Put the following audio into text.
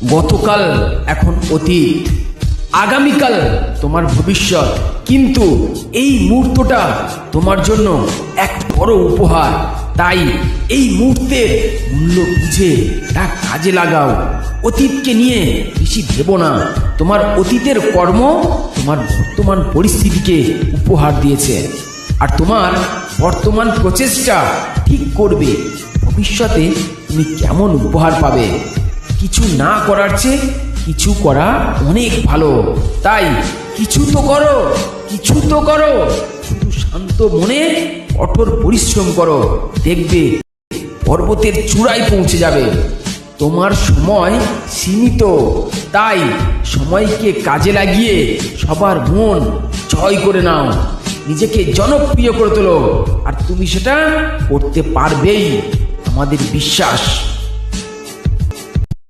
গতকাল এখন অতীত, আগামীকাল তোমার ভবিষ্যৎ, কিন্তু এই মুহূর্তটা তোমার জন্য এক বড় উপহার। তাই এই মুহূর্তের মূল্য বুঝে তা কাজে লাগাও। অতীতকে নিয়ে বেশি ভেবো না। তোমার অতীতের কর্ম তোমার বর্তমান পরিস্থিতিকে উপহার দিয়েছে, আর তোমার বর্তমান প্রচেষ্টা ঠিক করবে ভবিষ্যতে তুমি কেমন উপহার পাবে। কিছু না করার চেয়ে কিছু করা অনেক ভালো। তাই কিছু তো করো, কিছু তো করো। শুধু শান্ত মনে কঠোর পরিশ্রম করো, দেখবে পর্বতের চূড়ায় পৌঁছে যাবে। তোমার সময় সীমিত, তাই সময়কে কাজে লাগিয়ে সবার মন জয় করে নাও। নিজেকে জনপ্রিয় করে তোলো, আর তুমি সেটা করতে পারবেই, আমাদের বিশ্বাস।